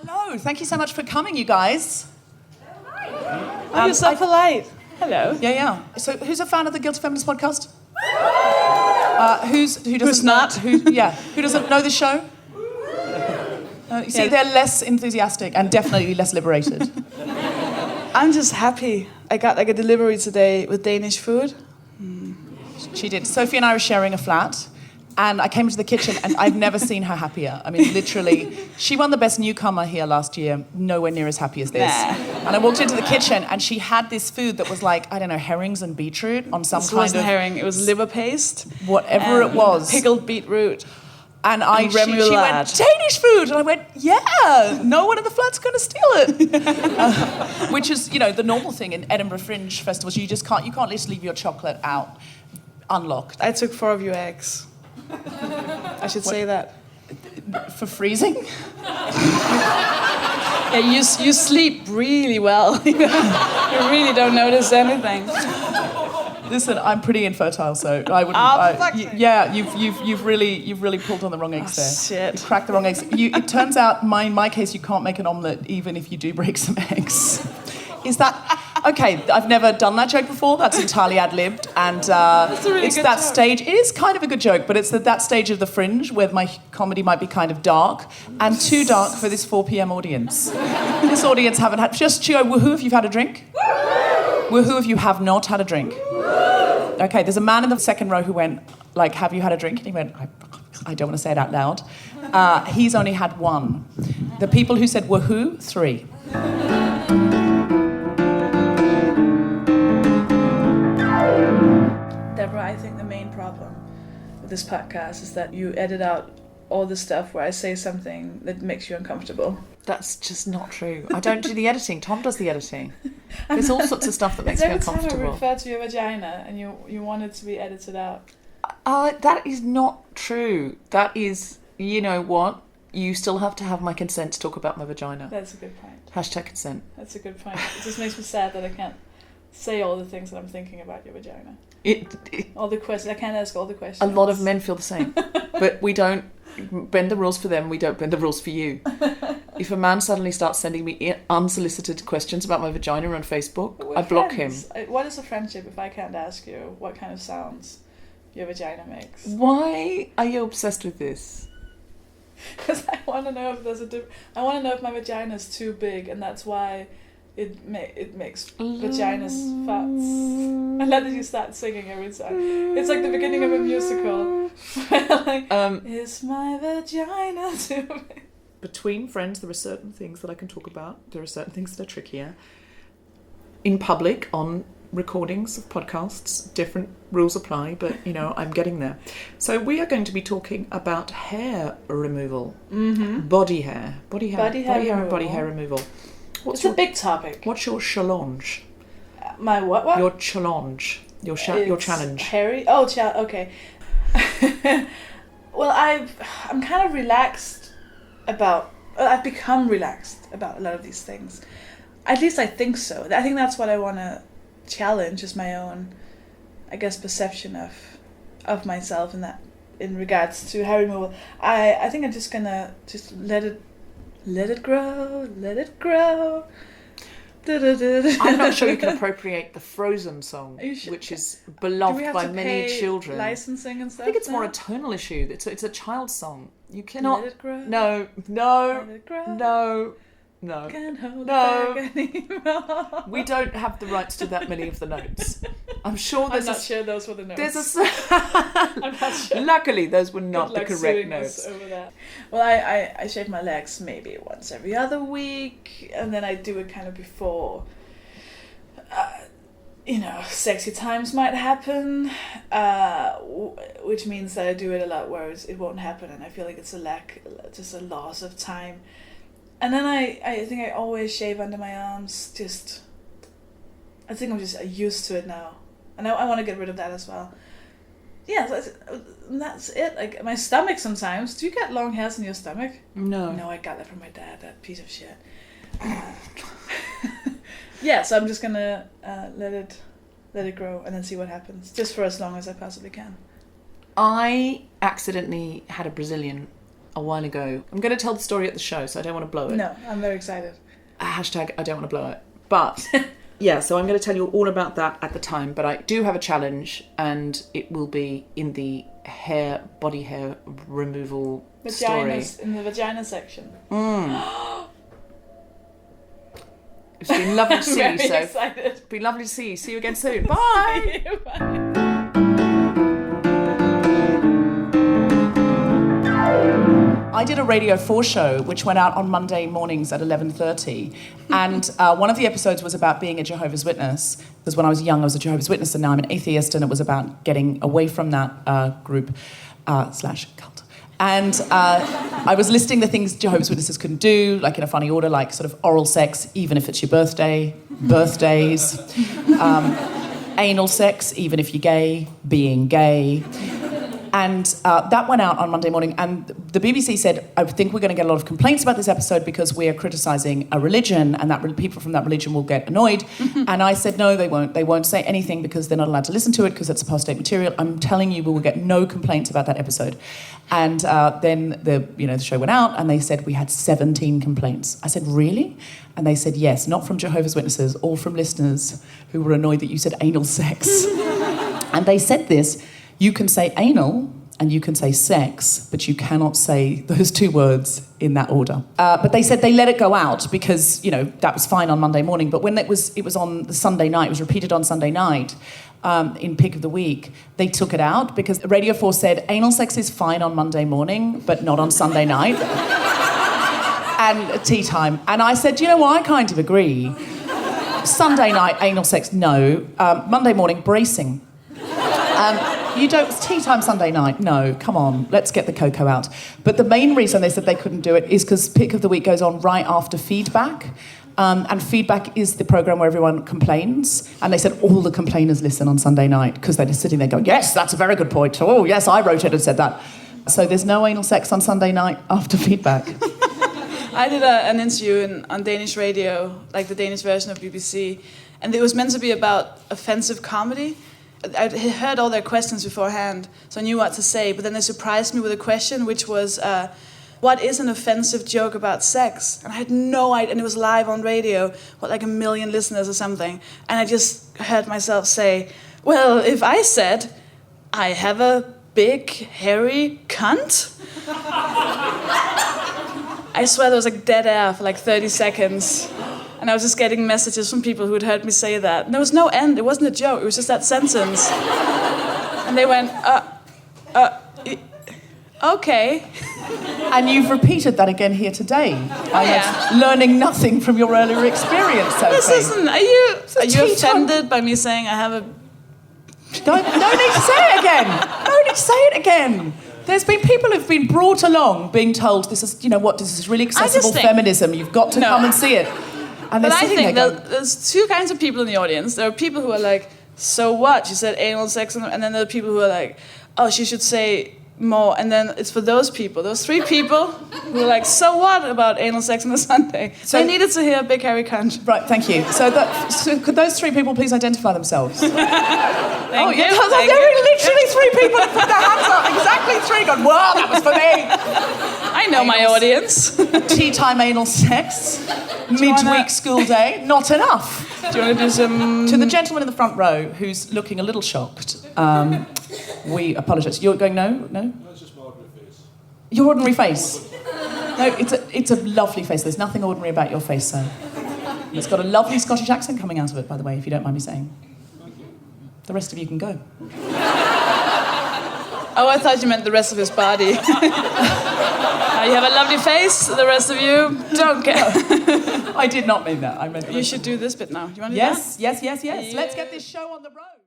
Hello, thank you so much for coming, you guys. You're so polite. Hello. Yeah. So, who's a fan of the Guilty Feminist Podcast? Who Who's not? Who doesn't know the show? You see, they're less enthusiastic and definitely less liberated. I'm just happy. I got like a delivery today with Danish food. She did. Sophie and I were sharing a flat, and I came into the kitchen, and I've never seen her happier. I mean, literally, she won the best newcomer here last year, nowhere near as happy as this. Nah. And I walked into the kitchen, and she had this food that was like, I don't know, herrings and beetroot on some This kind wasn't of... herring, it was liver paste. Whatever it was. Pickled beetroot. And she remoulade. went, Danish food! And I went, yeah, no one in the flat's going to steal it. Which is, the normal thing in Edinburgh Fringe festivals. You can't just leave your chocolate out unlocked. I took 4 of your eggs. I should say that. For freezing? Yeah, you sleep really well. You really don't notice anything. Listen, I'm pretty infertile, so I wouldn't. You've really pulled on the wrong eggs there. Shit. You cracked the wrong eggs. It turns out, in my case, you can't make an omelette even if you do break some eggs. Is that okay? I've never done that joke before. That's entirely ad-libbed, and really it's good that joke. stage. It is kind of a good joke, but it's that stage of the Fringe where my comedy might be kind of dark and too dark for this 4 p.m. audience. This audience haven't had. Just go woohoo if you've had a drink. Woohoo if you have not had a drink. Okay, there's a man in the second row who went, like, have you had a drink? And he went, I don't want to say it out loud. He's only had 1. The people who said woohoo, 3. Deborah, I think the main problem with this podcast is that you edit out all the stuff where I say something that makes you uncomfortable. That's just not true. I don't do the editing. Tom does the editing. There's all sorts of stuff that makes me uncomfortable. Every time I refer to your vagina and you want it to be edited out. That is not true. That is, you know what? You still have to have my consent to talk about my vagina. That's a good point. Hashtag consent. That's a good point. It just makes me sad that I can't say all the things that I'm thinking about your vagina. All the questions. I can't ask all the questions. A lot of men feel the same. But we don't bend the rules for them. We don't bend the rules for you. If a man suddenly starts sending me unsolicited questions about my vagina on Facebook, I block him. What is a friendship if I can't ask you what kind of sounds your vagina makes? Why are you obsessed with this? Because I want to know if I want to know if my vagina is too big, and that's why it makes vaginas fats. I love that you start singing every time. It's like the beginning of a musical. Is my vagina too big? Between friends, there are certain things that I can talk about. There are certain things that are trickier. In public, on recordings of podcasts, different rules apply, but, I'm getting there. So we are going to be talking about hair removal. Mm-hmm. Body hair and body hair removal. It's a big topic. What's your challenge? My what? Your challenge. Your challenge. Hairy? Oh, okay. Well, I'm kind of relaxed about... I've become relaxed about a lot of these things. At least I think so. I think that's what I want to challenge, is my own, I guess, perception of myself in regards to hair removal. I think I'm just gonna let it grow. I'm not sure you can appropriate the Frozen song, which is beloved by many children. Licensing and stuff. I think it's more a tonal issue. It's a child's song. You cannot. Let it grow. No. Let it grow. No. Can't hold it back anymore. We don't have the rights to that many of the notes. I'm sure there's. I'm not sure those were the notes. I'm not sure. Luckily, those were not the correct notes. Over that. Well, I shave my legs maybe once every other week, and then I do it kind of before. Sexy times might happen, which means that I do it a lot where it won't happen, and I feel like it's just a loss of time. And then I think I always shave under my arms. I think I'm just used to it now, and I want to get rid of that as well. Yeah, that's it. Like my stomach sometimes. Do you get long hairs in your stomach? No. No, I got that from my dad. That piece of shit. Yeah, so I'm just gonna let it grow and then see what happens, just for as long as I possibly can. I accidentally had a Brazilian a while ago. I'm going to tell the story at the show, so I don't want to blow it. No, I'm very excited. Hashtag I don't want to blow it. But, yeah, so I'm going to tell you all about that at the time. But I do have a challenge, and it will be in the body hair removal story. In the vagina section. It's been lovely to see you, so excited. It's been lovely to see you. See you again soon. Bye! Bye. I did a Radio 4 show which went out on Monday mornings at 11:30, and one of the episodes was about being a Jehovah's Witness, because when I was young I was a Jehovah's Witness and now I'm an atheist, and it was about getting away from that group / cult. And I was listing the things Jehovah's Witnesses couldn't do, like in a funny order, like sort of oral sex, even if it's your birthday, birthdays, anal sex, even if you're gay, being gay. And that went out on Monday morning, and the BBC said, I think we're going to get a lot of complaints about this episode because we are criticising a religion, and that people from that religion will get annoyed. And I said, no, they won't. They won't say anything because they're not allowed to listen to it because it's apostate material. I'm telling you, we will get no complaints about that episode. And then the show went out, and they said we had 17 complaints. I said, really? And they said, yes, not from Jehovah's Witnesses, all from listeners who were annoyed that you said anal sex. And they said this. You can say anal and you can say sex, but you cannot say those two words in that order. But they said they let it go out because, that was fine on Monday morning. But when it was on the Sunday night, it was repeated on Sunday night in Pick of the Week, they took it out because Radio 4 said anal sex is fine on Monday morning, but not on Sunday night. And tea time. And I said, you know what, I kind of agree. Sunday night, anal sex, no. Monday morning, bracing. You don't, it's tea time Sunday night. No, come on, let's get the cocoa out. But the main reason they said they couldn't do it is because Pick of the Week goes on right after Feedback. And Feedback is the programme where everyone complains. And they said all the complainers listen on Sunday night because they're just sitting there going, yes, that's a very good point. Oh, yes, I wrote it and said that. So there's no anal sex on Sunday night after Feedback. I did an interview on Danish radio, like the Danish version of BBC, and it was meant to be about offensive comedy. I heard all their questions beforehand, so I knew what to say, but then they surprised me with a question, which was, what is an offensive joke about sex? And I had no idea, and it was live on radio, like 1 million listeners or something, and I just heard myself say, well, if I said, I have a big, hairy cunt, I swear there was dead air for 30 seconds. And I was just getting messages from people who had heard me say that. And there was no end. It wasn't a joke. It was just that sentence. And they went, okay. And you've repeated that again here today. I'm learning nothing from your earlier experience, Sofie. This isn't... Are you offended by me saying I have a... No need to say it again. No need to say it again. There's been people who've been brought along being told this is, this is really accessible feminism. You've got to come and see it. And but I think there's two kinds of people in the audience. There are people who are like, so what? You said anal sex, and then there are people who are like, oh, she should say more. And then it's for those people, those three people who are like, so what about anal sex on a Sunday? So they needed to hear big hairy cunt. Right, thank you. So could those three people please identify themselves? Thank you. There are literally three people who put their hands up. Exactly three. Gone, wow, that was for me. I know my audience. Tea time anal sex. Midweek school day. Not enough. Do you want to do some... To the gentleman in the front row who's looking a little shocked, we apologise. You're going, no? No, it's just my ordinary face. Your ordinary face? No, it's a lovely face. There's nothing ordinary about your face, sir. It's got a lovely Scottish accent coming out of it, by the way, if you don't mind me saying. The rest of you can go. Oh, I thought you meant the rest of his body. You have a lovely face, the rest of you don't care. I did not mean that. I meant... You should do this bit now. You want to do that? Yes. Let's get this show on the road.